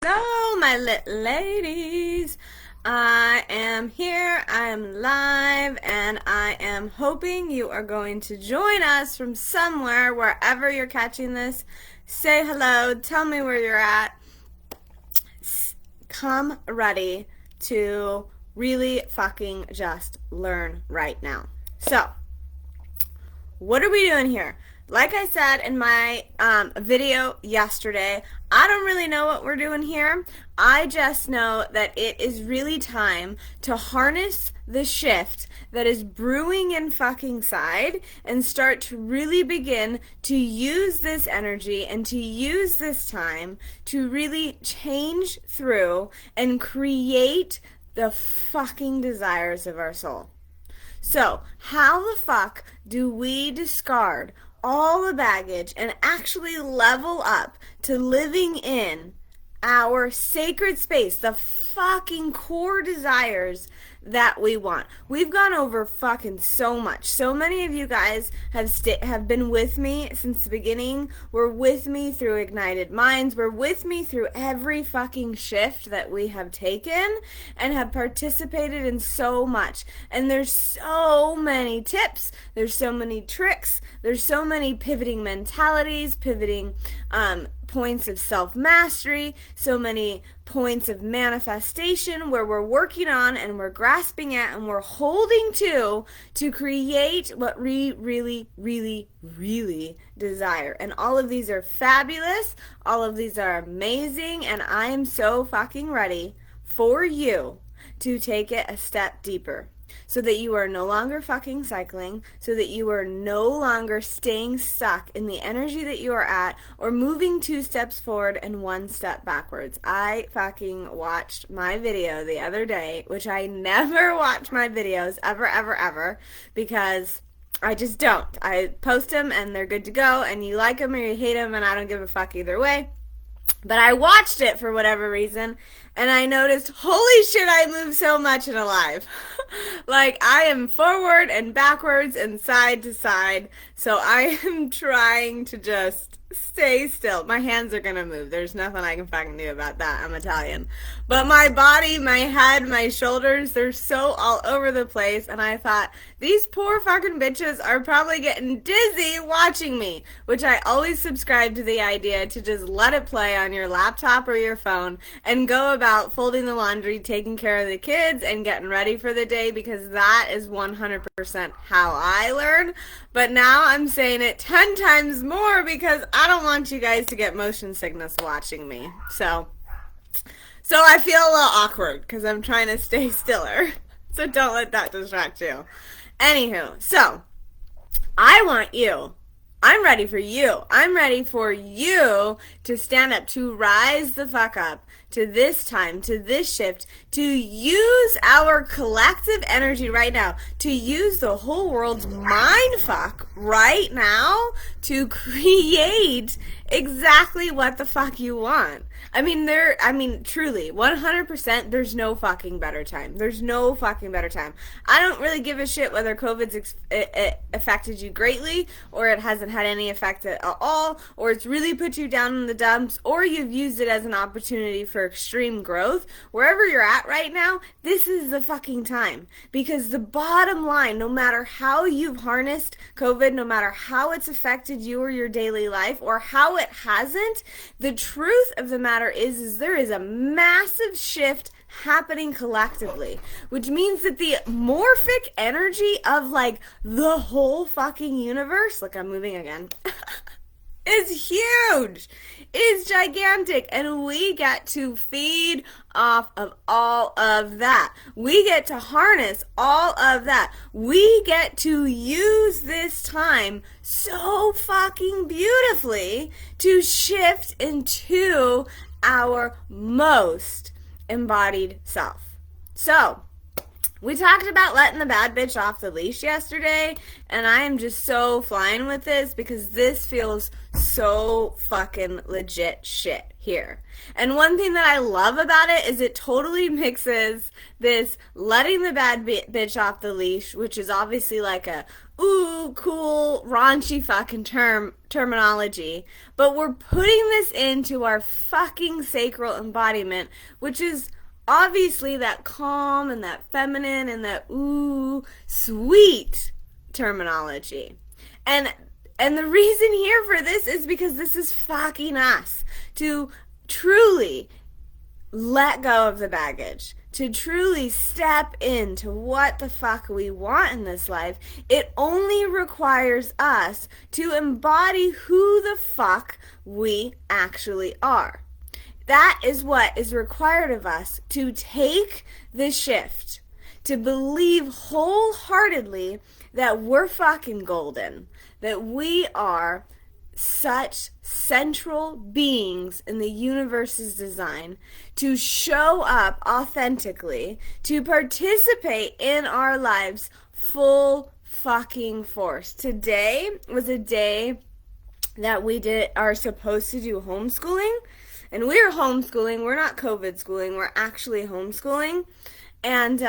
Hello, my little ladies. I am here, I am live, and I am hoping you are going to join us from somewhere, wherever you're catching this. Say hello, tell me where you're at. Come ready to really fucking just learn right now. So, what are we doing here? Like I said in my video yesterday, I don't really know what we're doing here. I just know that it is really time to harness the shift that is brewing in fucking side and start to really begin to use this energy and to use this time to really change through and create the fucking desires of our soul. So, how the fuck do we discard all the baggage and actually level up to living in our sacred space, the fucking core desires that we want? We've gone over fucking so much. So many of you guys have been with me since the beginning. We're with me through Ignited Minds. We're with me through every fucking shift that we have taken and have participated in so much. And there's so many tips. There's so many tricks. There's so many pivoting mentalities, pivoting points of self-mastery, so many points of manifestation where we're working on and we're grasping at and we're holding to create what we really, really, really desire. And all of these are fabulous. All of these are amazing. And I am so fucking ready for you to take it a step deeper, so that you are no longer fucking cycling, so that you are no longer staying stuck in the energy that you are at or moving 2 steps forward and 1 step backwards. I fucking watched my video the other day, which I never watch my videos ever, because I just don't. I post them and they're good to go, and you like them or you hate them, and I don't give a fuck either way. But I watched it for whatever reason, and I noticed, holy shit, I move so much in a live. Like, I am forward and backwards and side to side, so I am trying to just stay still. My hands are gonna move. There's nothing I can fucking do about that. I'm Italian. But my body, my head, my shoulders, they're so all over the place, and I thought, these poor fucking bitches are probably getting dizzy watching me, which I always subscribe to the idea to just let it play on your laptop or your phone and go about folding the laundry, taking care of the kids, and getting ready for the day, because that is 100% how I learn. But now I'm saying it 10 times more because I don't want you guys to get motion sickness watching me. So I feel a little awkward because I'm trying to stay stiller. So don't let that distract you. Anywho, so I want you. I'm ready for you. I'm ready for you to stand up, to rise the fuck up to this time, to this shift, to use our collective energy right now, to use the whole world's mind fuck right now to create exactly what the fuck you want. I mean, truly, 100%, there's no fucking better time. There's no fucking better time. I don't really give a shit whether COVID's affected you greatly, or it hasn't had any effect at all, or it's really put you down in the dumps, or you've used it as an opportunity for extreme growth. Wherever you're at right now, this is the fucking time. Because the bottom line, no matter how you've harnessed COVID, no matter how it's affected you or your daily life, or how it hasn't, the truth of the matter is there is a massive shift happening collectively, which means that the morphic energy of like the whole fucking universe, look, I'm moving again, is huge, is gigantic, and we get to feed off of all of that. We get to harness all of that. We get to use this time so fucking beautifully to shift into our most embodied self. So, We talked about letting the bad bitch off the leash yesterday, and I am just so flying with this because this feels so fucking legit shit here. And one thing that I love about it is it totally mixes this letting the bad bitch off the leash, which is obviously like a ooh, cool, raunchy fucking terminology, but we're putting this into our fucking sacral embodiment, which is obviously that calm and that feminine and that ooh, sweet terminology. And the reason here for this is because this is fucking us to truly let go of the baggage, to truly step into what the fuck we want in this life. It only requires us to embody who the fuck we actually are. That is what is required of us, to take the shift, to believe wholeheartedly that we're fucking golden, that we are such central beings in the universe's design, to show up authentically, to participate in our lives full fucking force. Today was a day that we are supposed to do homeschooling. And we're homeschooling. We're not COVID schooling. We're actually homeschooling. And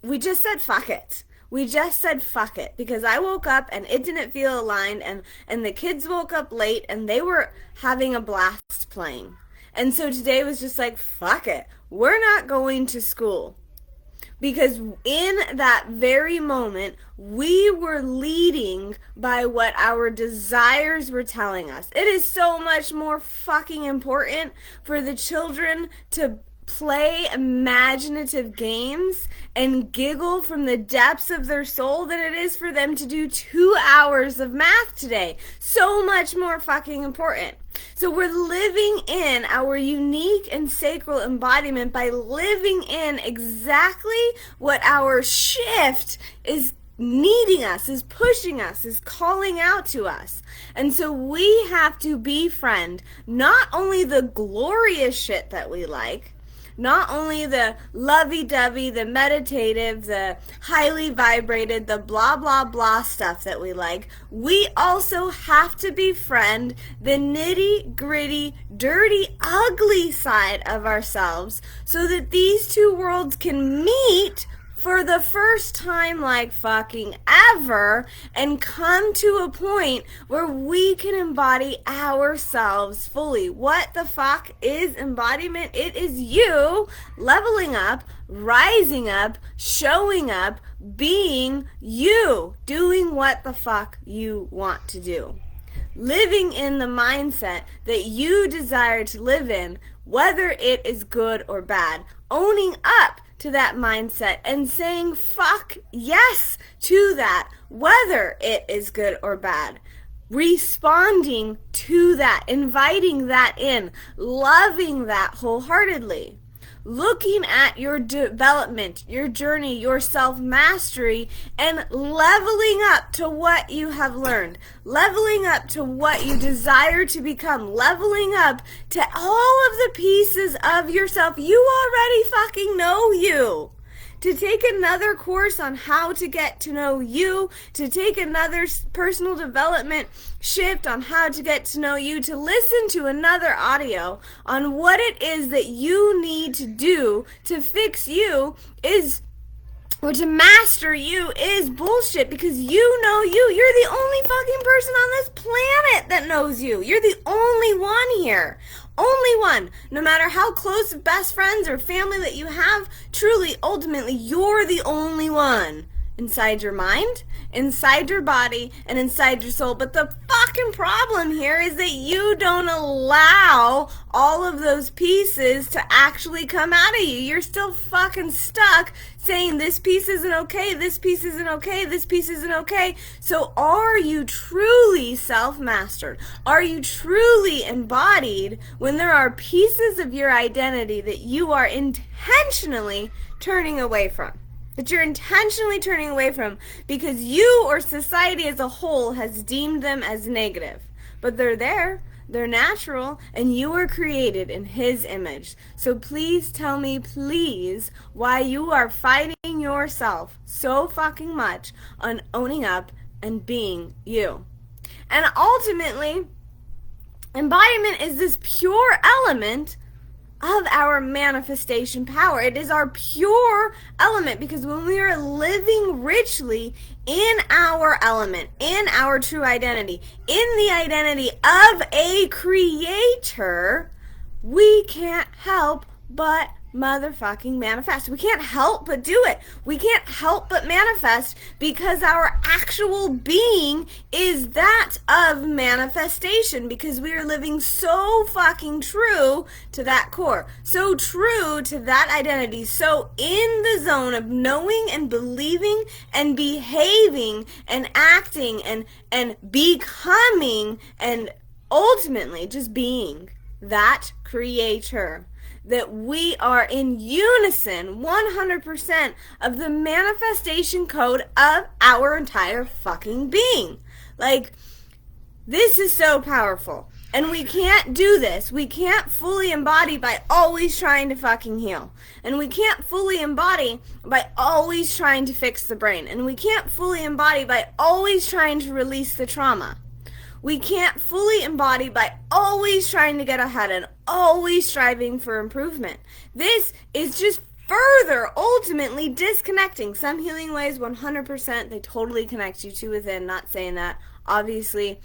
we just said fuck it. We just said fuck it. Because I woke up and it didn't feel aligned. And the kids woke up late and they were having a blast playing. And so today was just like, fuck it. We're not going to school. Because in that very moment, we were leading by what our desires were telling us. It is so much more fucking important for the children to play imaginative games and giggle from the depths of their soul than it is for them to do 2 hours of math today. So much more fucking important. So we're living in our unique and sacral embodiment by living in exactly what our shift is needing us, is pushing us, is calling out to us. And so we have to befriend not only the glorious shit that we like, not only the lovey-dovey, the meditative, the highly vibrated, the blah, blah, blah stuff that we like, we also have to befriend the nitty-gritty, dirty, ugly side of ourselves so that these two worlds can meet for the first time like fucking ever and come to a point where we can embody ourselves fully. What the fuck is embodiment? It is you leveling up, rising up, showing up, being you, doing what the fuck you want to do. Living in the mindset that you desire to live in, whether it is good or bad. Owning up to that mindset and saying fuck yes to that, whether it is good or bad. Responding to that, inviting that in, loving that wholeheartedly. Looking at your development, your journey, your self-mastery, and leveling up to what you have learned. Leveling up to what you desire to become. Leveling up to all of the pieces of yourself you already fucking know you. To take another course on how to get to know you, to take another personal development shift on how to get to know you, to listen to another audio on what it is that you need to do to fix you is, or to master you is bullshit, because you know you. You're the only fucking person on this planet that knows you. You're the only one here. Only one. No matter how close of best friends or family that you have, truly, ultimately, you're the only one. Inside your mind, inside your body, and inside your soul. But the fucking problem here is that you don't allow all of those pieces to actually come out of you. You're still fucking stuck saying this piece isn't okay, this piece isn't okay, this piece isn't okay. So are you truly self-mastered? Are you truly embodied when there are pieces of your identity that you are intentionally turning away from? That you're intentionally turning away from because you or society as a whole has deemed them as negative. But they're there. They're natural, and you are created in His image. So please tell me, please, why you are fighting yourself so fucking much on owning up and being you. And ultimately, embodiment is this pure element of our manifestation power. It is our pure element, because when we are living richly in our element, in our true identity, in the identity of a creator, we can't help but motherfucking manifest. We can't help but do it. We can't help but manifest, because our actual being is that of manifestation, because we are living so fucking true to that core, so true to that identity, so in the zone of knowing and believing and behaving and acting and becoming and ultimately just being that creator, that we are in unison 100% of the manifestation code of our entire fucking being. Like, this is so powerful. And we can't do this. We can't fully embody by always trying to fucking heal. And we can't fully embody by always trying to fix the brain. And we can't fully embody by always trying to release the trauma. We can't fully embody by always trying to get ahead and always striving for improvement. This is just further ultimately disconnecting. Some healing ways, 100%, they totally connect you to within. Not saying that. Obviously,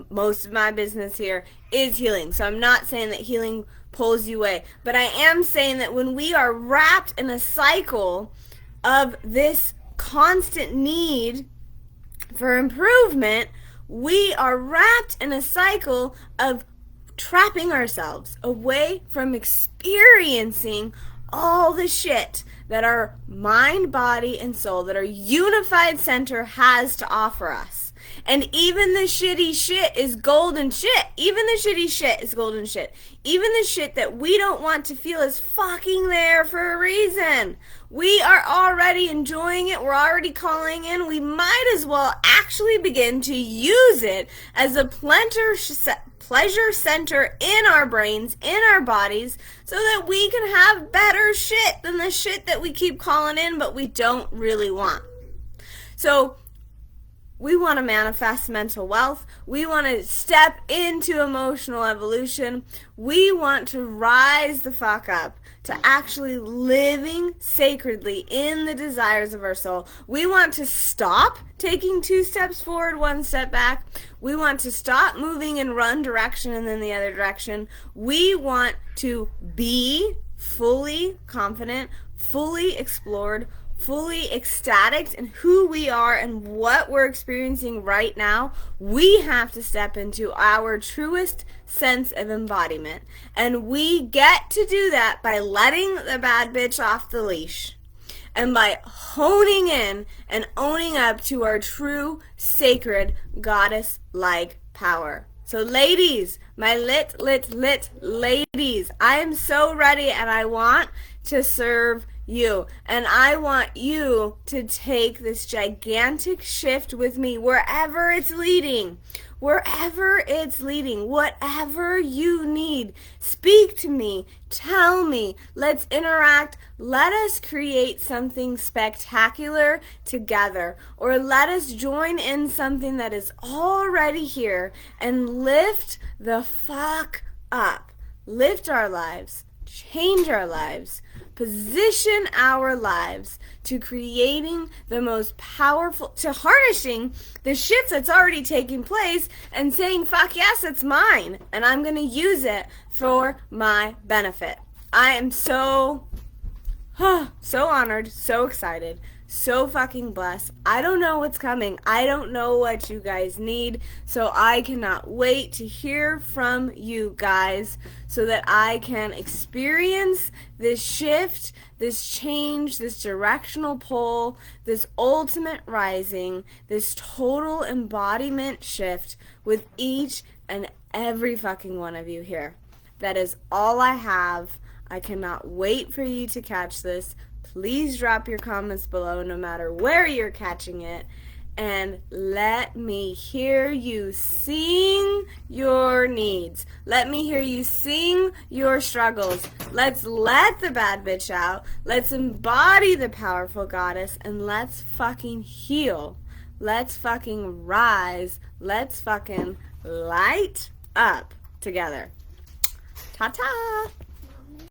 most of my business here is healing. So I'm not saying that healing pulls you away. But I am saying that when we are wrapped in a cycle of this constant need for improvement, we are wrapped in a cycle of trapping ourselves away from experiencing all the shit that our mind, body, and soul, that our unified center has to offer us. And even the shitty shit is golden shit. Even the shitty shit is golden shit. Even the shit that we don't want to feel is fucking there for a reason. We are already enjoying it. We're already calling in. We might as well actually begin to use it as a pleasure center in our brains, in our bodies, so that we can have better shit than the shit that we keep calling in but we don't really want. So we want to manifest mental wealth. We want to step into emotional evolution. We want to rise the fuck up to actually living sacredly in the desires of our soul. We want to stop taking 2 steps forward, 1 step back. We want to stop moving in one direction and then the other direction. We want to be fully confident, fully explored, fully ecstatic in who we are and what we're experiencing right now. We have to step into our truest sense of embodiment. And we get to do that by letting the bad bitch off the leash. And by honing in and owning up to our true, sacred, goddess-like power. So ladies, my lit ladies, I am so ready and I want to serve you. And I want you to take this gigantic shift with me wherever it's leading. Wherever it's leading, whatever you need, speak to me, tell me, let's interact, let us create something spectacular together, or let us join in something that is already here and lift the fuck up, lift our lives, change our lives, position our lives to creating the most powerful, to harnessing the shit that's already taking place and saying, fuck yes, it's mine, and I'm going to use it for my benefit. I am so honored, so excited, so fucking blessed. I don't know what's coming. I don't know what you guys need, so I cannot wait to hear from you guys so that I can experience this shift, this change, this directional pull, this ultimate rising, this total embodiment shift with each and every fucking one of you here. That is all I have. I cannot wait for you to catch this. Please drop your comments below no matter where you're catching it. and let me hear you sing your needs. Let me hear you sing your struggles. Let's let the bad bitch out. Let's embody the powerful goddess, and let's fucking heal. Let's fucking rise. Let's fucking light up together. Ta-ta!